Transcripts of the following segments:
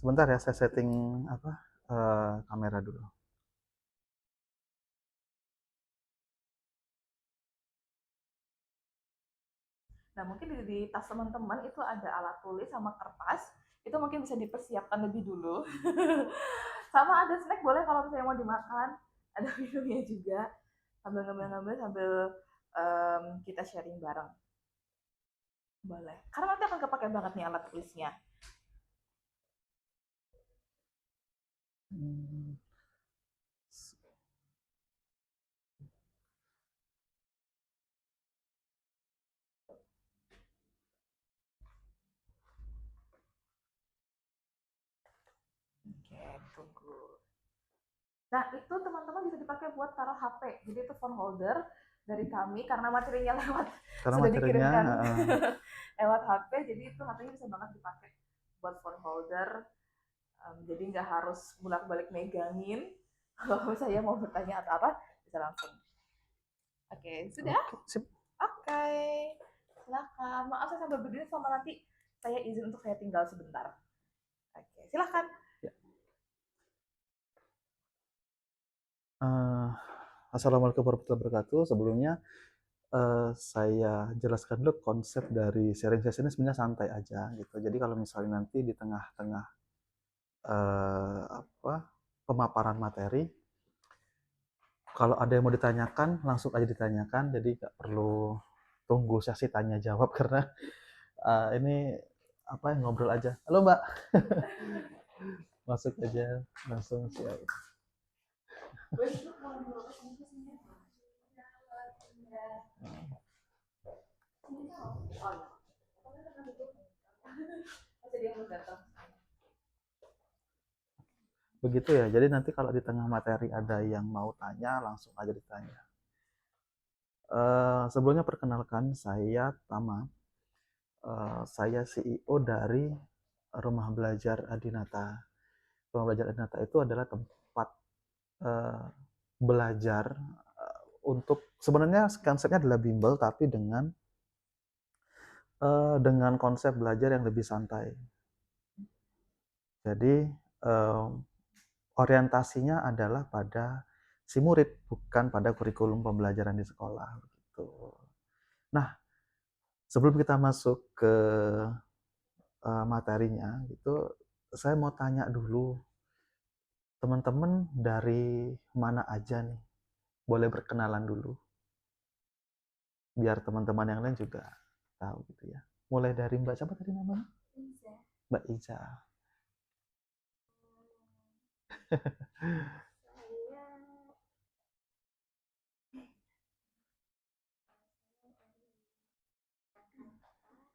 Sebentar ya, saya setting kamera dulu. Nah, mungkin di tas teman-teman itu ada alat tulis sama kertas, itu mungkin bisa dipersiapkan lebih dulu. Sama ada snack boleh kalau misalnya mau dimakan, ada minumnya juga, sambil ngambil-ngambil sambil kita sharing bareng. Boleh. Karena nanti akan kepake banget nih alat tulisnya. Hmm. Oke, tunggu. Nah, itu teman-teman bisa dipakai buat taruh HP. Jadi itu phone holder dari kami karena materinya lewat Karena sudah materinya dikirimkan lewat HP, jadi itu HP-nya bisa banget dipakai buat phone holder. Jadi nggak harus bolak-balik megangin. Kalau saya mau bertanya atau apa, bisa langsung. Oke, sudah? oke, sip. Oke. Silakan. Maaf saya sambil berdiri sama nanti saya izin untuk saya tinggal sebentar. Oke, silakan. Ya. Assalamualaikum warahmatullahi wabarakatuh. Sebelumnya saya jelaskan dulu konsep dari sharing session ini sebenarnya santai aja gitu. Jadi kalau misalnya nanti di tengah-tengah apa pemaparan materi, kalau ada yang mau ditanyakan langsung aja ditanyakan. Jadi nggak perlu tunggu sesi tanya jawab karena ini apa ngobrol aja. Halo Mbak, masuk aja langsung siap. Begitu ya. Jadi nanti kalau di tengah materi ada yang mau tanya langsung aja ditanya. Sebelumnya perkenalkan saya Tama. Saya CEO dari Rumah Belajar Adinata. Rumah Belajar Adinata itu adalah tempat uh, belajar untuk sebenarnya konsepnya adalah bimbel tapi dengan konsep belajar yang lebih santai. Jadi orientasinya adalah pada si murid bukan pada kurikulum pembelajaran di sekolah. Gitu. Nah, sebelum kita masuk ke materinya, gitu, saya mau tanya dulu teman-teman dari mana aja nih? Boleh berkenalan dulu, biar teman-teman yang lain juga tahu gitu ya. Mulai dari Mbak siapa tadi namanya? Iza. Mbak Iza.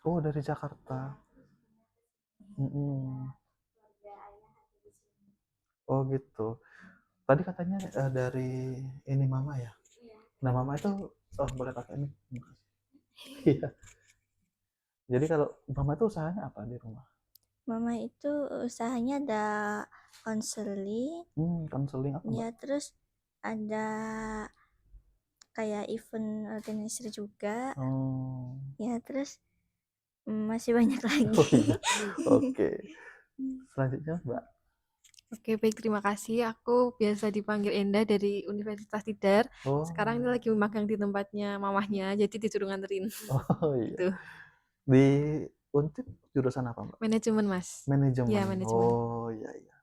Oh dari Jakarta. Mm-mm. Oh gitu. Tadi katanya dari ini Mama ya. Nah Mama itu boleh pakai ini. Iya. Jadi kalau Mama itu usahanya apa di rumah? Mama itu usahanya ada konseling, Konseling apa Mbak? ya terus ada kayak event organizer juga, Oh. ya terus masih banyak lagi. Oh iya. Oke. Selanjutnya Mbak. Oke, baik, terima kasih. Aku biasa dipanggil Enda dari Universitas Tidar. Sekarang ini Oh. lagi magang di tempatnya mamahnya, jadi disuruh nganterin. Oh iya. Gitu. Di Untip jurusan apa Mbak? Manajemen, Mas. Ya, Manajemen. manajemen. Oh iya iya.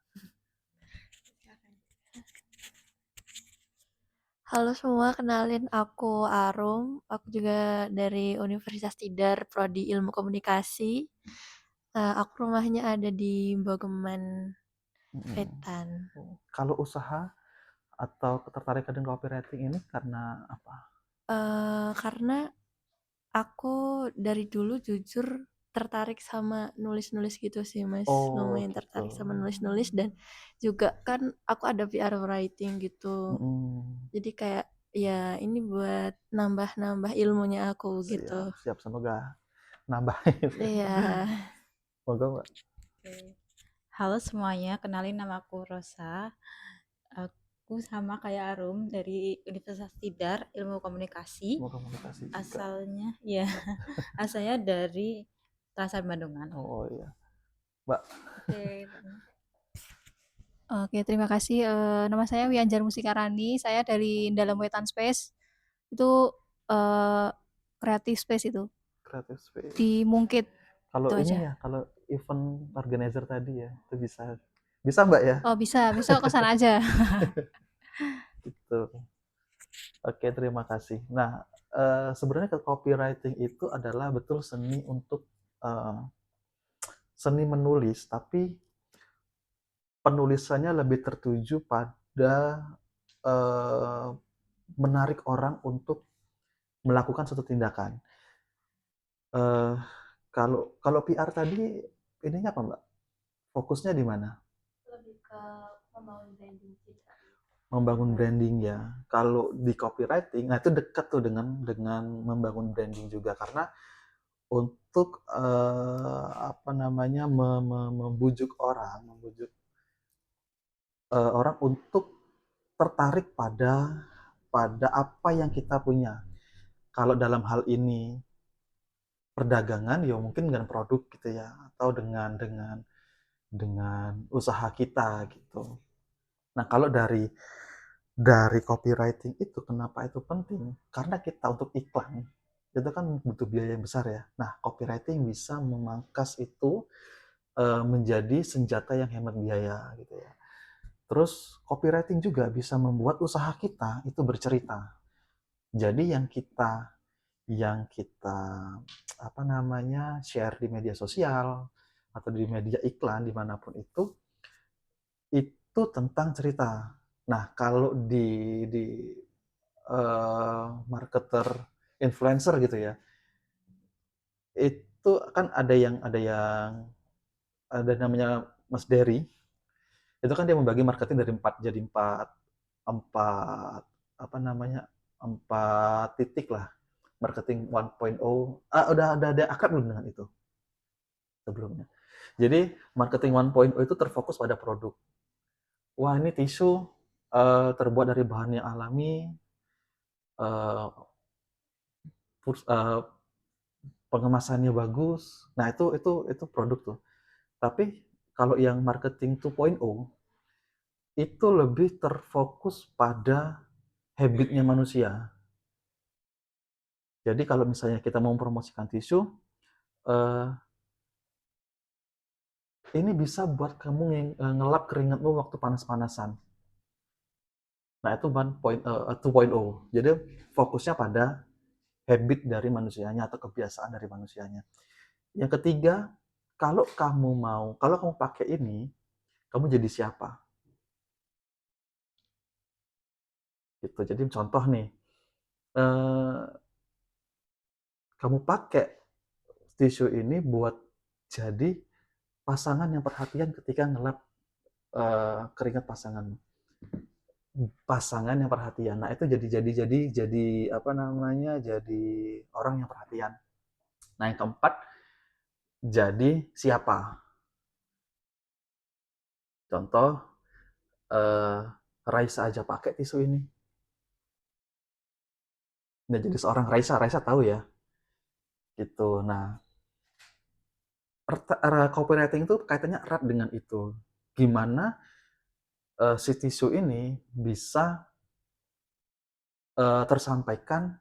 Halo semua, kenalin aku Arum. Aku juga dari Universitas Tidar, Prodi Ilmu Komunikasi. Aku rumahnya ada di Bogeman, Wetan. Kalau usaha atau ketertarikan dengan copywriting ini karena apa? Karena aku dari dulu jujur tertarik sama nulis-nulis gitu sih Mas, Oh lumayan gitu. tertarik sama nulis-nulis dan juga kan aku ada PR writing gitu. Jadi kayak ya ini buat nambah-nambah ilmunya aku gitu. Siap siap semoga nambah. Iya. Semoga Mbak. Oke. Halo semuanya, kenalin nama aku Rosa. Aku sama kayak Arum dari Universitas Tidar, Ilmu Komunikasi. Mau komunikasi juga. Asalnya ya, asalnya dari Kelasan Bandungan. Oh iya. Mbak. Oke. Oke, terima kasih. Nama saya Wianjar Musikarani, saya dari Dalam Wetan Space. Itu creative space itu Creative space. di Mungkit. Kalau Itu ini aja. ya, kalau event organizer tadi ya, itu bisa Mbak ya? Oh, bisa, besok ke sana aja. Gitu. Oke, terima kasih. Nah, sebenarnya copywriting itu adalah betul seni untuk seni menulis, tapi penulisannya lebih tertuju pada menarik orang untuk melakukan suatu tindakan. Eh, kalau kalau PR tadi ininya apa Mbak? Fokusnya di mana? Lebih ke membangun branding kita. Membangun branding ya. Kalau di copywriting, nah itu dekat tuh dengan membangun branding juga karena untuk apa namanya membujuk orang untuk tertarik pada apa yang kita punya. Kalau dalam hal ini perdagangan, ya mungkin dengan produk gitu ya, atau dengan usaha kita gitu. Nah, kalau dari copywriting itu kenapa itu penting? Karena kita untuk iklan itu kan butuh biaya yang besar ya. Nah, copywriting bisa memangkas itu menjadi senjata yang hemat biaya gitu ya. Terus copywriting juga bisa membuat usaha kita itu bercerita. Jadi yang kita apa namanya share di media sosial atau di media iklan dimanapun itu tentang cerita. Nah, kalau di marketer influencer gitu ya, itu kan ada namanya Mas Dery. Itu kan dia membagi marketing dari empat apa namanya empat titik lah. Marketing 1.0. Udah ada akrab belum dengan itu sebelumnya? Jadi marketing 1.0 itu terfokus pada produk. Wah, ini tisu terbuat dari bahan yang alami, uh, pengemasannya bagus. Nah, itu produk tuh. Tapi kalau yang marketing 2.0 itu lebih terfokus pada habitnya manusia. Jadi kalau misalnya kita mau mempromosikan tisu, eh, ini bisa buat kamu ngelap keringatmu waktu panas-panasan. Nah, itu 2.0. Jadi fokusnya pada habit dari manusianya atau kebiasaan dari manusianya. Yang ketiga, kalau kamu pakai ini, kamu jadi siapa? Gitu. Jadi contoh nih, eh, kamu pakai tisu ini buat jadi pasangan yang perhatian ketika ngelap keringat pasangan yang perhatian. Nah, itu jadi apa namanya? Jadi orang yang perhatian. Nah, yang keempat, jadi siapa? Contoh, eh, Raisa aja pakai tisu ini. Nah, jadi seorang Raisa tahu ya. Gitu. Nah, copywriting itu kaitannya erat dengan itu. Gimana si tisu ini bisa tersampaikan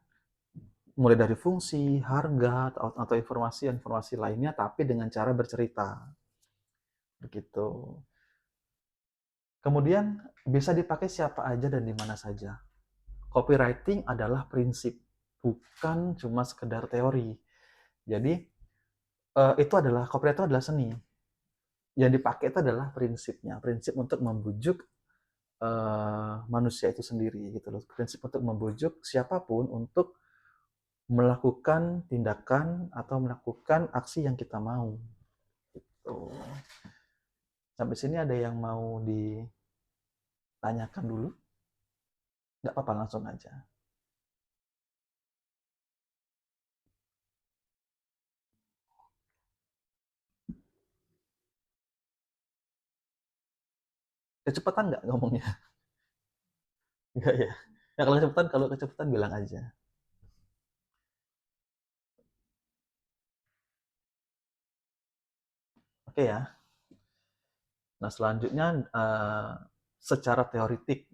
mulai dari fungsi, harga, atau informasi lainnya, tapi dengan cara bercerita. Begitu. Kemudian bisa dipakai siapa aja dan di mana saja. Copywriting adalah prinsip, bukan cuma sekedar teori. Jadi copywriting adalah seni. Yang dipakai itu adalah prinsipnya, prinsip untuk membujuk manusia itu sendiri gitu loh. Prinsip untuk membujuk siapapun untuk melakukan tindakan atau melakukan aksi yang kita mau. Gitu. Sampai sini ada yang mau ditanyakan dulu? Nggak apa-apa, langsung aja. Kecepatan nggak ngomongnya? Nggak ya? Ya kalau kecepatan bilang aja. Oke ya. Nah, selanjutnya secara teoritik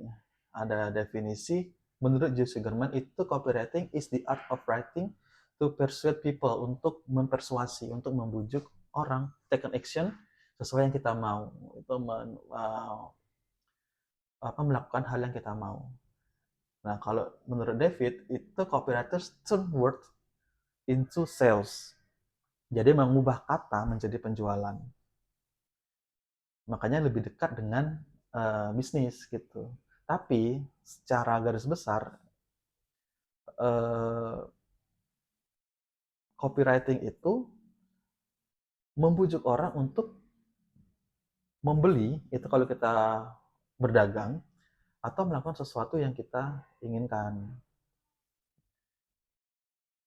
ada definisi menurut Joe Sugarman itu copywriting is the art of writing to persuade people, untuk mempersuasi, untuk membujuk orang take an action sesuai yang kita mau, itu melakukan hal yang kita mau. Nah, kalau menurut David itu copywriters turn word into sales. Jadi mengubah kata menjadi penjualan. Makanya lebih dekat dengan bisnis gitu. Tapi secara garis besar copywriting itu membujuk orang untuk membeli, itu kalau kita berdagang atau melakukan sesuatu yang kita inginkan.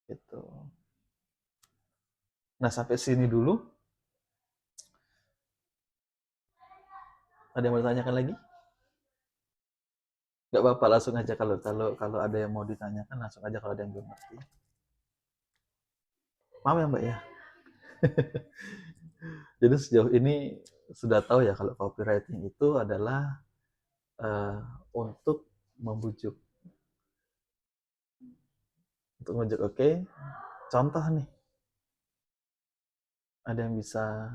Gitu. Nah, sampai sini dulu. Ada yang mau ditanyakan lagi? Gak apa-apa, langsung aja kalau ada yang mau ditanyakan, langsung aja kalau ada yang belum ngerti. Maaf ya Mbak ya. Jadi sejauh ini sudah tahu ya kalau copywriting itu adalah untuk membujuk. Untuk membujuk, oke. Contoh nih. Ada yang bisa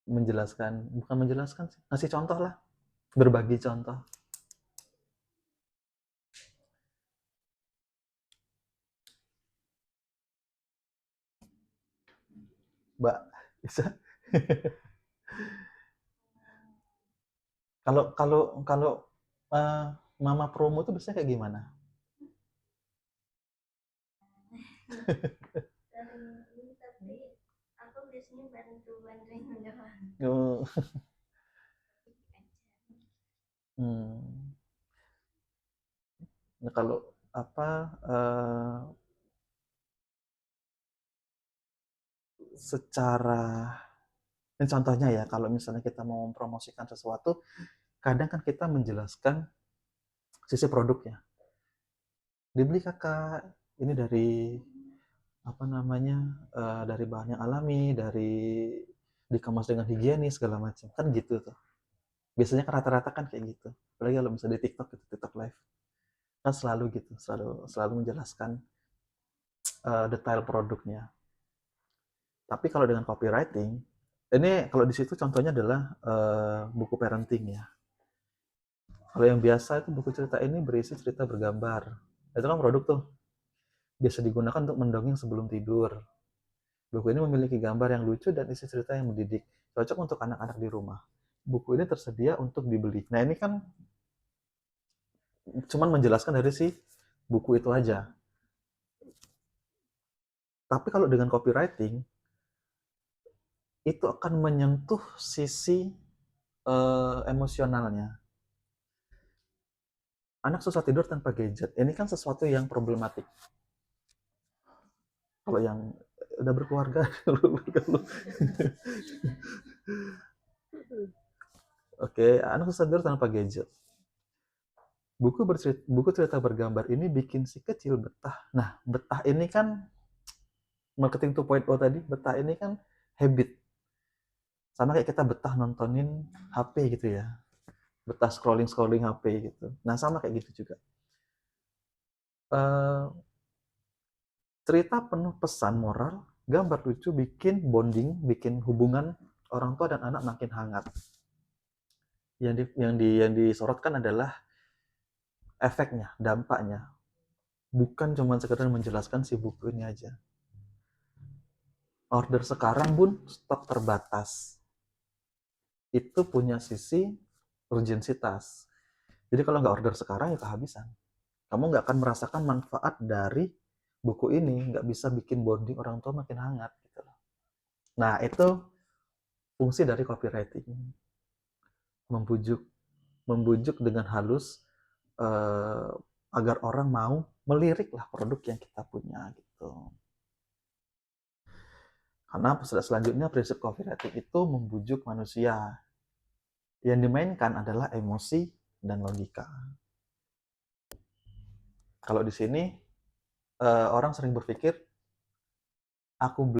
menjelaskan, bukan menjelaskan sih, ngasih contoh lah. Berbagi contoh. Mbak, bisa? Kalau mama promo itu biasanya kayak gimana? Tapi aku biasanya bantuin menjelaskan. Oh. Nah, kalau secara ini contohnya ya, kalau misalnya kita mau mempromosikan sesuatu, kadang kan kita menjelaskan sisi produknya. Dibeli kakak, ini dari dari bahan yang alami, dikemas dengan higienis segala macam, kan gitu tuh. Biasanya kan rata-rata kan kayak gitu. Apalagi kalau misalnya di TikTok gitu, TikTok Live, kan selalu gitu, selalu menjelaskan detail produknya. Tapi kalau dengan copywriting, ini kalau di situ contohnya adalah buku parenting ya. Kalau yang biasa itu buku cerita ini berisi cerita bergambar. Itu kan produk tuh. Biasa digunakan untuk mendongeng sebelum tidur. Buku ini memiliki gambar yang lucu dan isi cerita yang mendidik. Cocok untuk anak-anak di rumah. Buku ini tersedia untuk dibeli. Nah, ini kan cuman menjelaskan dari si buku itu aja. Tapi kalau dengan copywriting, itu akan menyentuh sisi emosionalnya. Anak susah tidur tanpa gadget. Ini kan sesuatu yang problematik. Kalau yang udah berkeluarga, oke, anak susah tidur tanpa gadget. Buku cerita bergambar ini bikin si kecil betah. Nah, betah ini kan marketing 2.0 tadi, betah ini kan habit. Sama kayak kita betah nontonin HP gitu ya. Betah scrolling HP gitu. Nah, sama kayak gitu juga. Cerita penuh pesan moral, gambar lucu bikin bonding, bikin hubungan orang tua dan anak makin hangat. Yang disorotkan adalah efeknya, dampaknya. Bukan cuma sekedar menjelaskan si buku ini aja. Order sekarang pun stok terbatas. Itu punya sisi urgensitas. Jadi kalau nggak order sekarang ya kehabisan. Kamu nggak akan merasakan manfaat dari buku ini, nggak bisa bikin bonding orang tua makin hangat. Gitu. Nah, itu fungsi dari copywriting. Membujuk dengan halus agar orang mau meliriklah produk yang kita punya gitu. Karena selanjutnya prinsip copywriting itu membujuk manusia. Yang dimainkan adalah emosi dan logika. Kalau di sini orang sering berpikir aku